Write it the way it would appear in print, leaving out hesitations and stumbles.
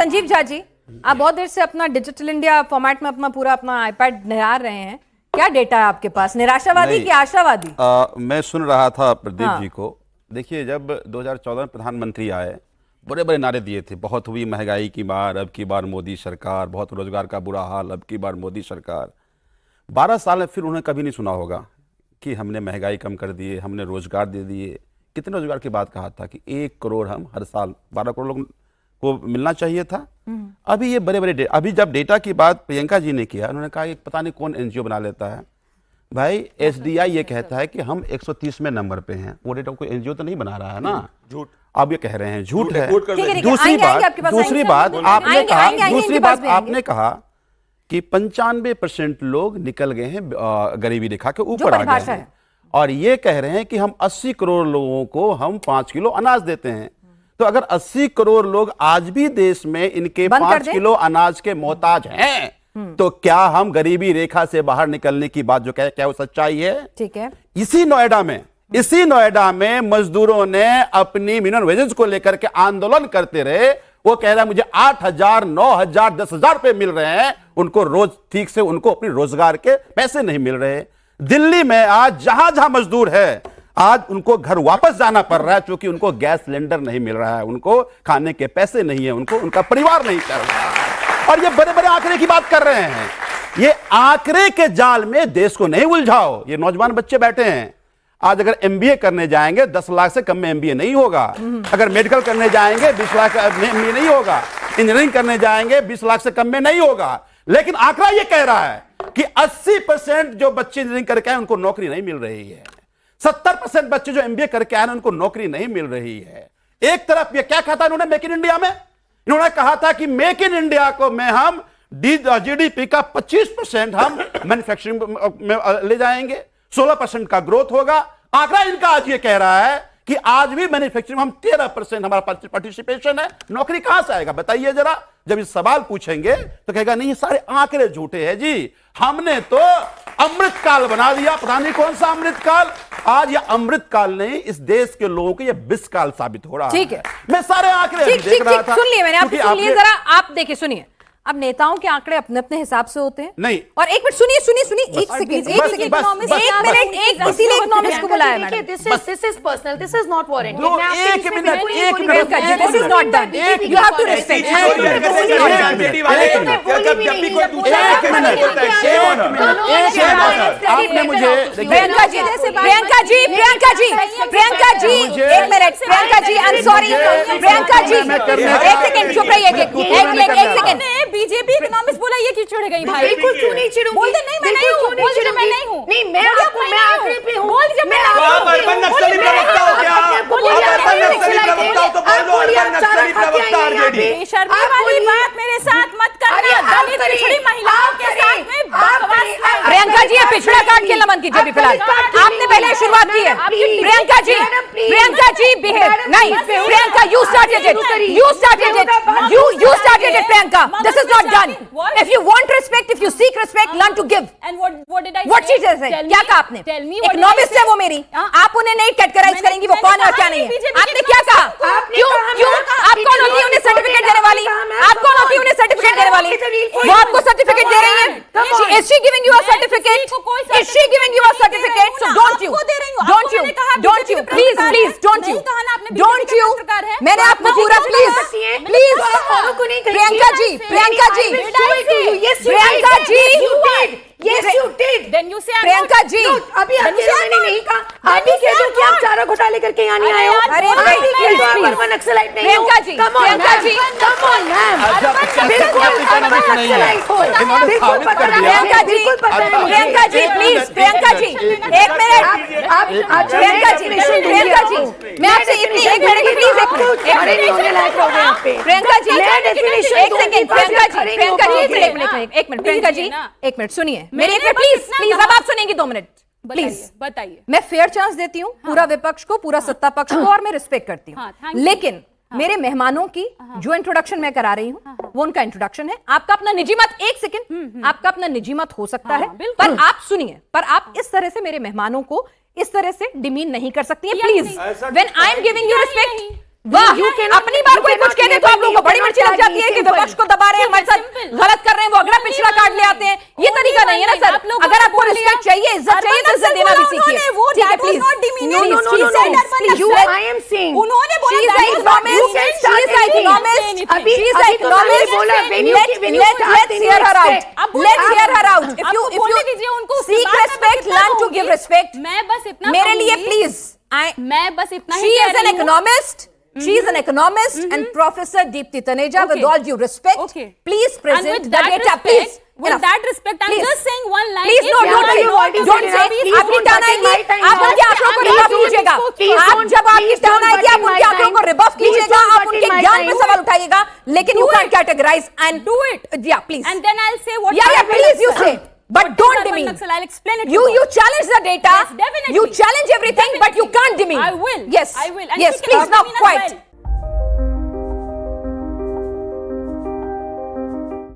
संजीव झा जी, आप बहुत देर से अपना डिजिटल इंडिया फॉर्मेट में अपना आईपैड निहार रहे हैं, क्या डेटा है आपके पास, निराशावादी कि आशावादी? मैं सुन रहा था प्रदीप हाँ। जी को। देखिए, जब 2014 में प्रधानमंत्री आए, बड़े बड़े नारे दिए थे, बहुत हुई महंगाई की मार, अब की बार मोदी सरकार, बहुत रोजगार का बुरा हाल, अब की बार मोदी सरकार। 12 साल में फिर उन्होंने कभी नहीं सुना होगा कि हमने महंगाई कम कर दिए, हमने रोजगार दे दिए। कितने रोजगार की बात कहा था कि 1 करोड़ हम हर साल 12 करोड़ लोग को मिलना चाहिए था। अभी ये बड़े बड़े अभी जब डेटा की बात प्रियंका जी ने किया, उन्होंने कहा कि पता नहीं कौन एनजीओ बना लेता है। भाई एसडीआई ये कहता है कि हम 130 में नंबर पे हैं, वो डेटा कोई एनजीओ तो नहीं बना रहा है ना, झूठ। आप ये कह रहे हैं झूठ है। दूसरी बात आपने कहा कि 95% लोग निकल गए हैं गरीबी रेखा के ऊपर आ गए हैं, और ये कह रहे हैं कि हम 80 करोड़ लोगों को हम 5 किलो अनाज देते हैं। तो अगर 80 करोड़ लोग आज भी देश में इनके 5 किलो अनाज के मोहताज हैं, तो क्या हम गरीबी रेखा से बाहर निकलने की बात जो कहे, क्या वो सच्चाई है? ठीक है। इसी नोएडा में मजदूरों ने अपनी मिनिमम वेजेस को लेकर के आंदोलन करते रहे। वो कह रहा है मुझे 8,000, 9,000, 10,000 रुपए मिल रहे हैं, उनको रोज ठीक से उनको अपने रोजगार के पैसे नहीं मिल रहे। दिल्ली में आज जहां जहां मजदूर है, आज उनको घर वापस जाना पड़ रहा है, क्योंकि उनको गैस सिलेंडर नहीं मिल रहा है, उनको खाने के पैसे नहीं है, उनको उनका परिवार नहीं चल रहा है। और ये बड़े बड़े आंकड़े की बात कर रहे हैं। ये आंकड़े के जाल में देश को नहीं उलझाओ। ये नौजवान बच्चे बैठे हैं, आज अगर एमबीए करने जाएंगे 10 लाख से कम में एमबीए नहीं होगा। अगर मेडिकल करने जाएंगे 20 लाख में एमबीए नहीं होगा। इंजीनियरिंग करने जाएंगे 20 लाख से कम में नहीं होगा। लेकिन आंकड़ा ये कह रहा है कि 80% जो बच्चे इंजीनियरिंग करके आए उनको नौकरी नहीं मिल रही है। 70% बच्चे जो एमबीए करके आए उनको नौकरी नहीं मिल रही है। एक तरफ ये क्या कहा था इन्होंने मेक इन इंडिया में, इन्होंने कहा था कि मेक इन इंडिया को में हम जीडीपी का 25% हम मैन्युफैक्चरिंग में ले जाएंगे, 16% का ग्रोथ होगा। आंकड़ा इनका आज ये कह रहा है कि आज भी मैन्युफैक्चरिंग हम 13% हमारा पार्टिसिपेशन है। नौकरी कहां से आएगा बताइए जरा। जब इस सवाल पूछेंगे तो कहेगा नहीं, ये सारे आंकड़े झूठे हैं जी, हमने तो अमृत काल बना दिया। पता नहीं कौन सा अमृत काल, आज ये अमृत काल नहीं, इस देश के लोगों के ये विष काल साबित हो रहा है। ठीक है, मैं सारे आंकड़े देख रहा था। सुन लिए मैंने, आपने सुन लिए, जरा आप देखिए, सुनिए। अब नेताओं के आंकड़े अपने अपने हिसाब से होते हैं। नहीं, और एक मिनट सुनिए, एक सेकंड, इसीलिए इकोनॉमिस्ट को बुलाया madam. This is personal, this is not warranted. एक minute, this is not done, you have to respect. आपने मुझे प्रियंका जी, एक minute, Priyanka ji, I am sorry, Priyanka ji एक सेकंड चुप रहिए, एक सेकंड। बीजेपी इकोनॉमिस्ट बोला ये क्यों चिढ़ गई भाई? बिल्कुल क्यों नहीं चिढ़ूंगी, बोल दे नहीं मैं नहीं हूं, बोल दे मैं नहीं हूं। नहीं मैं आखिरी पे हूं, बोल जब मैं अर्बन नक्सली प्रवक्ता हो क्या? अर्बन नक्सली प्रवक्ता हो तो बोलो, अर्बन नक्सली प्रवक्ता आरजेडी। बेशर्मी वाली बात मेरे साथ मत करना, दलित पिछड़ी महिलाओं के साथ में बकवास। प्रियंका जी पिछड़ा काट के नमन कीजिए। फिलहाल आपने पहले शुरुआत की है। प्रियंका जी बिहेव नहीं, Priyanka you started it, Priyanka. This is not done. If you want respect, if you seek respect, learn to give. And what did I say? What she said? क्या कहा आपने? Economist है वो मेरी, आप उन्हें नहीं कैटेगराइज करेंगी वो कौन है और क्या नहीं है। आपने क्या कहा? क्यों आप कौन होती है उन्हें सर्टिफिकेट देने वाली? आप कौन होती है उन्हें सर्टिफिकेट देने वाली? वो आपको सर्टिफिकेट दे रही है? Is she giving you a certificate? Is she giving you a certificate? So don't you, please, don't you. मैंने आपको पूरा please Priyanka ji, Yes, you did. Then you say Priyanka ji, अभी मैंने नहीं कहा। आप ही कह दो कि आप चारा घोटाले करके यहाँ नहीं आए हो। अरे अर्बन नक्सलाइट नहीं हो। Priyanka ji, come on ma'am, बिल्कुल अर्बन नक्सलाइट हो। बिल्कुल पता है प्रियंका जी, प्लीज प्रियंका जी, एक मिनट। प्रियंका जी, मैं आपसे इतनी एक मिनट प्लीज प्रियंका जी, एक सेकंड, प्रियंका जी, एक मिनट सुनिए मेरे पे प्लीज। अब आप सुनेंगी 2 मिनट प्लीज। बताइए। मैं फेयर चांस देती हूँ पूरा विपक्ष को, पूरा सत्ता पक्ष को, और मैं रिस्पेक्ट करती हूँ, लेकिन मेरे मेहमानों की जो इंट्रोडक्शन मैं करा रही हूँ वो उनका इंट्रोडक्शन है। आपका अपना निजी मत, एक सेकंड, आपका अपना निजी मत हो सकता है, पर आप सुनिए, पर आप इस तरह से मेरे मेहमानों को इस तरह से डिमीन नहीं कर सकती है please. When I am giving you respect, वाह, अपनी बात कोई कुछ कहते तो आप लोगों को बड़ी मिर्ची लग जाती है कि विपक्ष को दबा रहे हैं, हमारे साथ गलत कर रहे हैं, वो अगला पिछड़ा काट ले आते हैं। ये तरीका नहीं है ना सर। अगर आपको रिस्पेक्ट चाहिए, इज्जत चाहिए तो इज्जत देना भी सीखिए। ठीक है, प्लीज। I am saying उन्होंने बोला She's an economist. She's an economist. अभी She's an economist. बोला, when you Let's hear her out. Let's hear her out. If you बोलने दीजिए उनको, उसके seek बाद मैं respect, कितना learn to कहूंगी। give respect. मैं बस इतना मेरे लिए कहूंगी, प्लीज मैं बस इतना she ही कह is an रही हूँ। economist. She is an economist and Professor Deepti Taneja, with Okay. all due respect, Okay. please And present with the that data, respect, please. with Enough. that respect, I'm Please. just saying one line. Please, If no, you don't are say, not don't say. please आपकी don't turn take आएगी, my time आप now. उनके आंकड़ों को Please रिबफ don't कीजिएगा। please आप don't- जब आपकी please टर्न don't आएगी, आप butt in उनके my आंकड़ों को time. रिबफ Please कीजिएगा, don't आप butt in उनके my ज्ञान time. पे सवाल उठाइएगा, लेकिन you can't categorize and Do it. Yeah, please. And then I'll say what Yeah, happened, please, you sir. say. But What don't happened, demean. Naxal? I'll explain it to You challenge the data. Yes, definitely. You challenge everything, but you can't demean. I will. Yes. I will. And Yes, she can please, now demean as quiet. well.